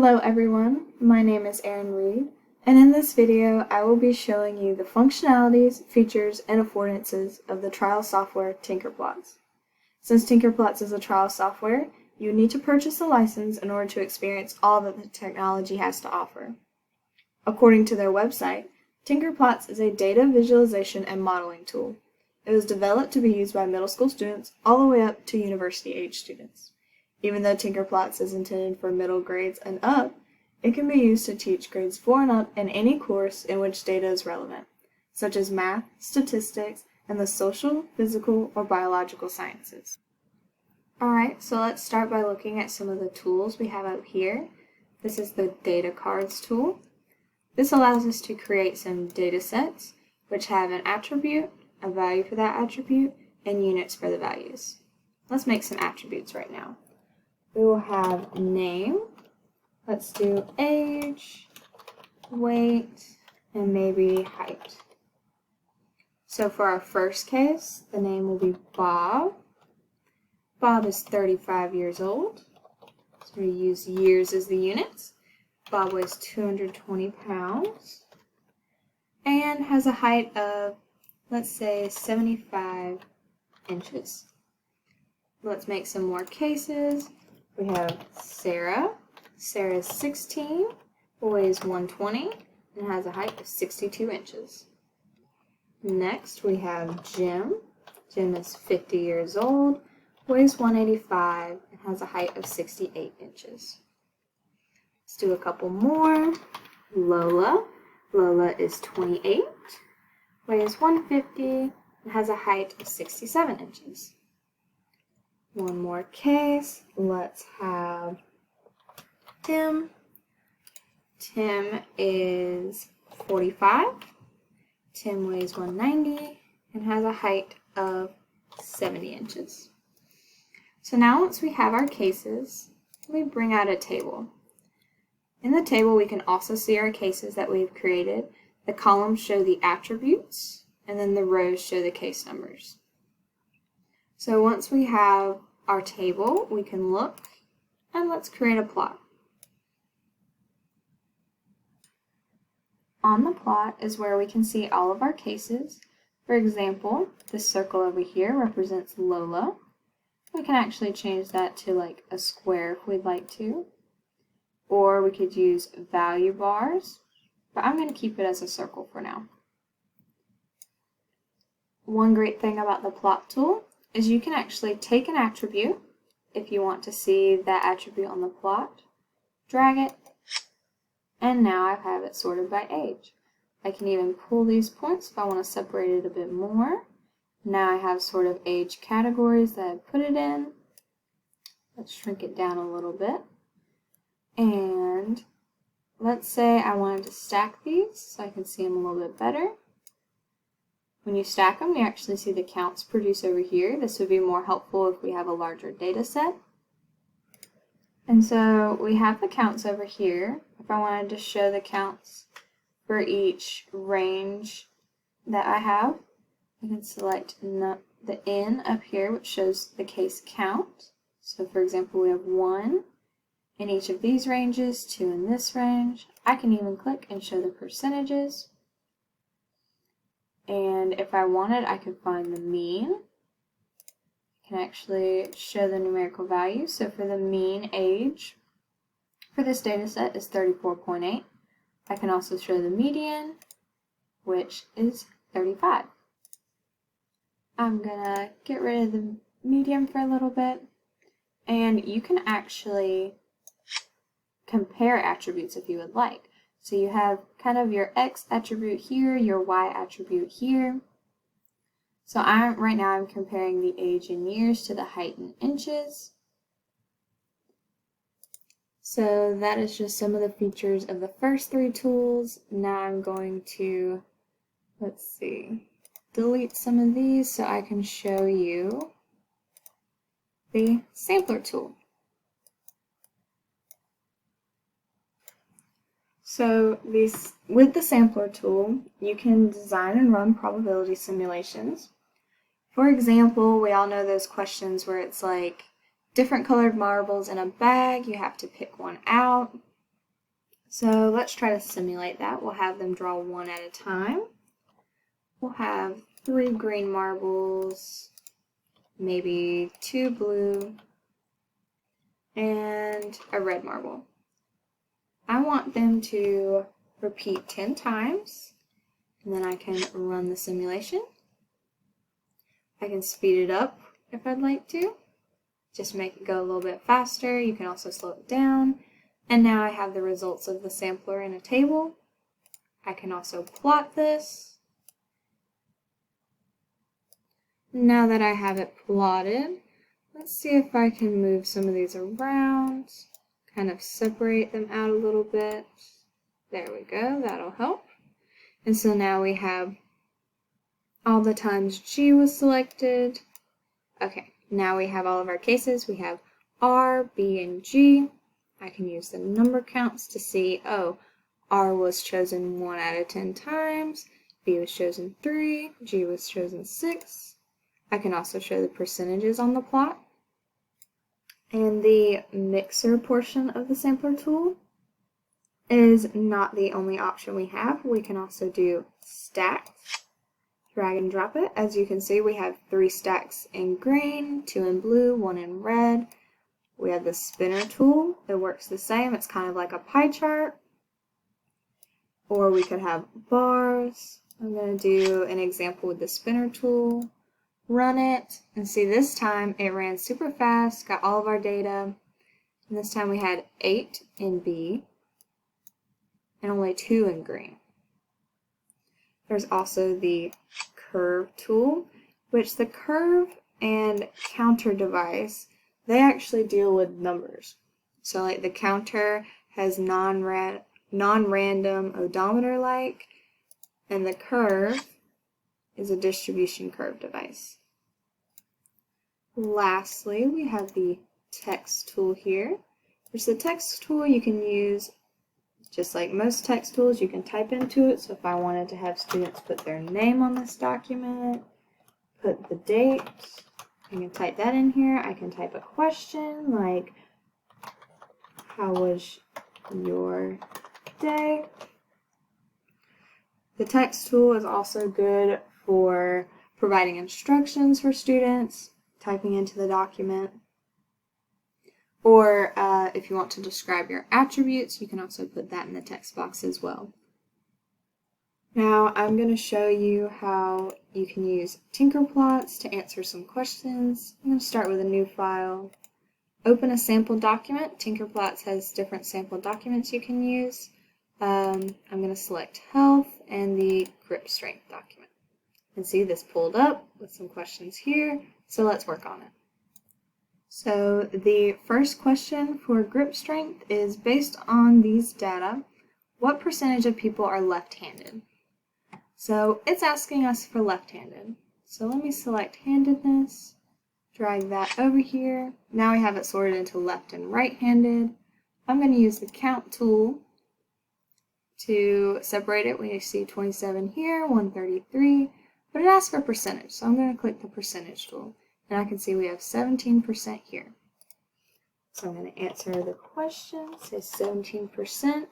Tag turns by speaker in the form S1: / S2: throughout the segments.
S1: Hello everyone, my name is Erin Reed, and in this video I will be showing you the functionalities, features, and affordances of the trial software TinkerPlots. Since TinkerPlots is a trial software, you need to purchase a license in order to experience all that the technology has to offer. According to their website, TinkerPlots is a data visualization and modeling tool. It was developed to be used by middle school students all the way up to university-age students. Even though TinkerPlots is intended for middle grades and up, it can be used to teach grades 4 and up in any course in which data is relevant, such as math, statistics, and the social, physical, or biological sciences. Alright, so let's start by looking at some of the tools we have out here. This is the Data Cards tool. This allows us to create some data sets, which have an attribute, a value for that attribute, and units for the values. Let's make some attributes right now. We will have name, let's do age, weight, and maybe height. So for our first case, the name will be Bob. Bob is 35 years old. So we use years as the units. Bob weighs 220 pounds and has a height of, let's say, 75 inches. Let's make some more cases. We have Sarah. Sarah is 16, weighs 120, and has a height of 62 inches. Next, we have Jim. Jim is 50 years old, weighs 185, and has a height of 68 inches. Let's do a couple more. Lola. Lola is 28, weighs 150, and has a height of 67 inches. One more case. Let's have Tim. Tim is 45. Tim weighs 190 and has a height of 70 inches. So now once we have our cases, we bring out a table. In the table we can also see our cases that we've created. The columns show the attributes and then the rows show the case numbers. So once we have our table, we can look and let's create a plot. On the plot is where we can see all of our cases. For example, this circle over here represents Lola. We can actually change that to like a square if we'd like to. Or we could use value bars, but I'm going to keep it as a circle for now. One great thing about the plot tool is you can actually take an attribute, if you want to see that attribute on the plot, drag it, and now I have it sorted by age. I can even pull these points if I want to separate it a bit more. Now I have sort of age categories that I put it in. Let's shrink it down a little bit. And let's say I wanted to stack these so I can see them a little bit better. When you stack them, you actually see the counts produced over here. This would be more helpful if we have a larger data set. And so we have the counts over here. If I wanted to show the counts for each range that I have, I can select the N up here, which shows the case count. So for example, we have 1 in each of these ranges, 2 in this range. I can even click and show the percentages. And if I wanted, I could find the mean. I can actually show the numerical value. So for the mean age for this data set is 34.8. I can also show the median, which is 35. I'm gonna get rid of the median for a little bit. And you can actually compare attributes if you would like. So you have kind of your X attribute here, your Y attribute here. So right now I'm comparing the age in years to the height in inches. So that is just some of the features of the first 3 tools. Now I'm going to, let's see, delete some of these so I can show you the sampler tool. So with the sampler tool, you can design and run probability simulations. For example, we all know those questions where it's like different colored marbles in a bag, you have to pick one out. So let's try to simulate that. We'll have them draw one at a time. We'll have 3 green marbles, maybe 2 blue, and a red marble. I want them to repeat 10 times, and then I can run the simulation. I can speed it up if I'd like to, just make it go a little bit faster. You can also slow it down. And now I have the results of the sampler in a table. I can also plot this. Now that I have it plotted, let's see if I can move some of these around, kind of separate them out a little bit. There we go, that'll help. And so now we have all the times G was selected. Okay, now we have all of our cases. We have R, B, and G. I can use the number counts to see, oh, R was chosen 1 out of 10 times, B was chosen 3, G was chosen 6. I can also show the percentages on the plot. And the mixer portion of the sampler tool is not the only option we have. We can also do stacks. Drag and drop it. As you can see, we have 3 stacks in green, 2 in blue, 1 in red. We have the spinner tool. It works the same. It's kind of like a pie chart. Or we could have bars. I'm going to do an example with the spinner tool. Run it, and see this time it ran super fast, got all of our data. And this time we had 8 in B and only 2 in green. There's also the curve tool, which the curve and counter device, they actually deal with numbers. So like the counter has non-random odometer-like, and the curve is a distribution curve device. Lastly, we have the text tool here, which the text tool you can use just like most text tools. You can type into it. So if I wanted to have students put their name on this document, put the date, I can type that in here. I can type a question like, how was your day? The text tool is also good for providing instructions for students, typing into the document. Or if you want to describe your attributes, you can also put that in the text box as well. Now I'm going to show you how you can use Tinkerplots to answer some questions. I'm going to start with a new file. Open a sample document. Tinkerplots has different sample documents you can use. I'm going to select health and the grip strength document. And see this pulled up with some questions here. So let's work on it. So the first question for grip strength is based on these data, what percentage of people are left-handed? So it's asking us for left-handed. So let me select handedness, drag that over here. Now we have it sorted into left and right-handed. I'm going to use the count tool to separate it. We see 27 here, 133, but it asks for percentage. So I'm going to click the percentage tool. And I can see we have 17% here. So I'm going to answer the question. It says 17%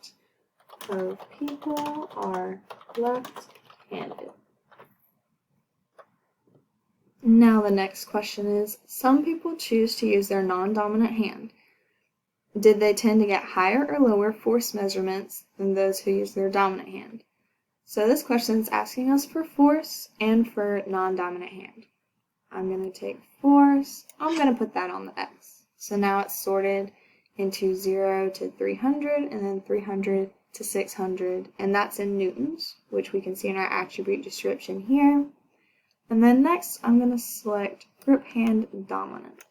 S1: of people are left-handed. Now the next question is, some people choose to use their non-dominant hand. Did they tend to get higher or lower force measurements than those who use their dominant hand? So this question is asking us for force and for non-dominant hand. I'm going to take force, I'm going to put that on the X. So now it's sorted into 0 to 300 and then 300 to 600, and that's in newtons, which we can see in our attribute description here. And then next I'm going to select grip hand dominant.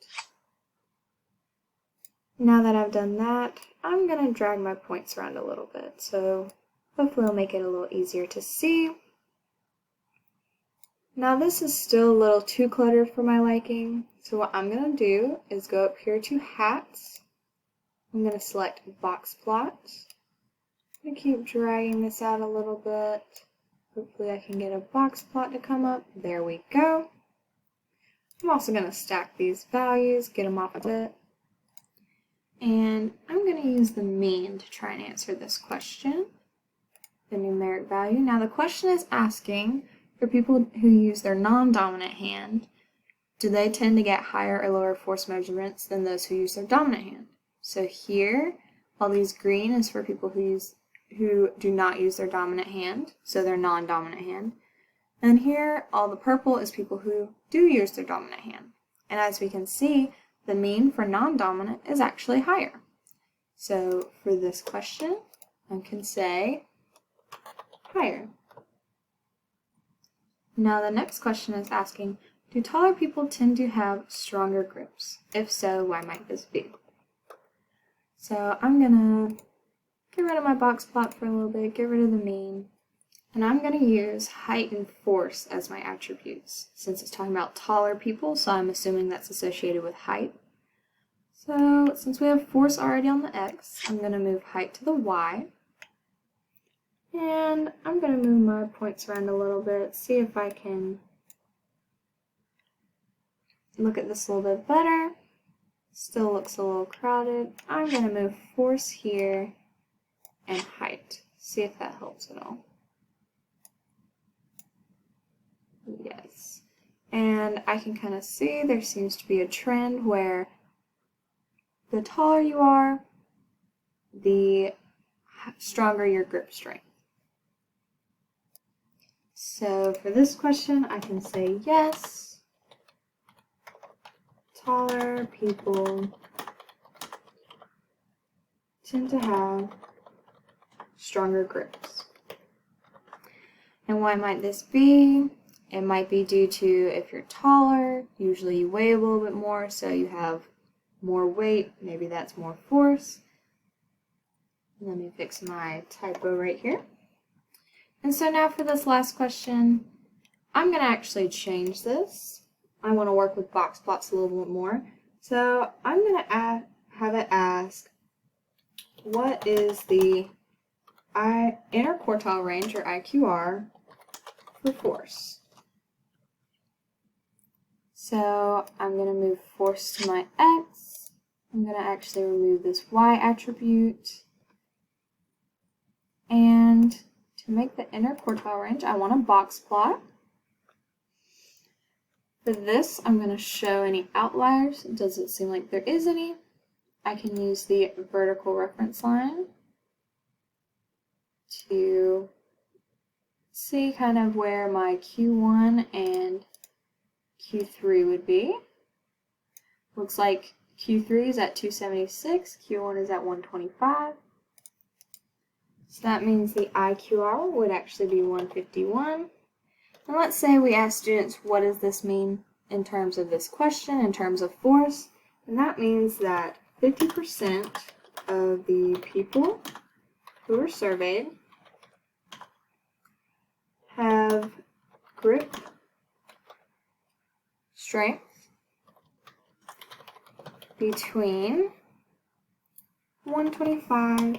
S1: Now that I've done that, I'm going to drag my points around a little bit, so hopefully it'll make it a little easier to see. Now this is still a little too cluttered for my liking, so what I'm going to do is go up here to hats. I'm going to select box plot. I'm going to keep dragging this out a little bit. Hopefully I can get a box plot to come up. There we go. I'm also going to stack these values, get them off of it. And I'm going to use the mean to try and answer this question, the numeric value. Now the question is asking for people who use their non-dominant hand, do they tend to get higher or lower force measurements than those who use their dominant hand? So here, all these green is for people who do not use their dominant hand, so their non-dominant hand. And here, all the purple is people who do use their dominant hand. And as we can see, the mean for non-dominant is actually higher. So for this question, I can say higher. Now the next question is asking, do taller people tend to have stronger grips? If so, why might this be? So I'm going to get rid of my box plot for a little bit, get rid of the mean, and I'm going to use height and force as my attributes, since it's talking about taller people, so I'm assuming that's associated with height. So since we have force already on the x, I'm going to move height to the y, and I'm going to move my points around a little bit, see if I can look at this a little bit better. Still looks a little crowded. I'm going to move force here and height. See if that helps at all. Yes. And I can kind of see there seems to be a trend where the taller you are, the stronger your grip strength. So for this question, I can say yes. Taller people tend to have stronger grips. And why might this be? It might be due to if you're taller, usually you weigh a little bit more, so you have more weight, maybe that's more force. Let me fix my typo right here. And so now for this last question, I'm going to actually change this. I want to work with box plots a little bit more. So I'm going to have it ask, what is the interquartile range, or IQR, for force? So I'm going to move force to my x. I'm going to actually remove this y attribute. And to make the interquartile range, I want a box plot. For this, I'm going to show any outliers. It doesn't seem like there is any. I can use the vertical reference line to see kind of where my Q1 and Q3 would be. Looks like Q3 is at 276, Q1 is at 125. So that means the IQR would actually be 151. And let's say we ask students, what does this mean in terms of this question, in terms of force? And that means that 50% of the people who were surveyed have grip strength between 125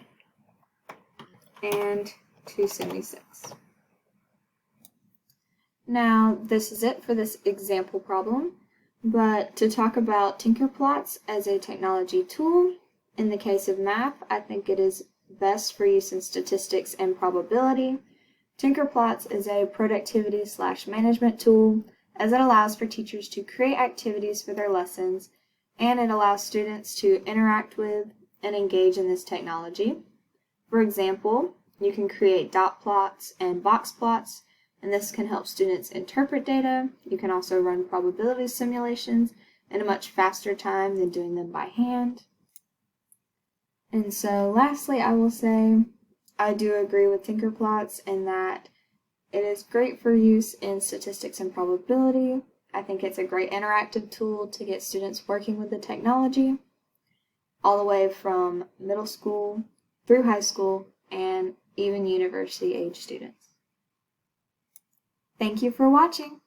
S1: and 276. Now, this is it for this example problem, but to talk about Tinkerplots as a technology tool, in the case of math, I think it is best for use in statistics and probability. Tinkerplots is a productivity/management tool, as it allows for teachers to create activities for their lessons, and it allows students to interact with and engage in this technology. For example, you can create dot plots and box plots, and this can help students interpret data. You can also run probability simulations in a much faster time than doing them by hand. And so lastly, I will say I do agree with Tinkerplots in that it is great for use in statistics and probability. I think it's a great interactive tool to get students working with the technology, all the way from middle school through high school and even university age students. Thank you for watching.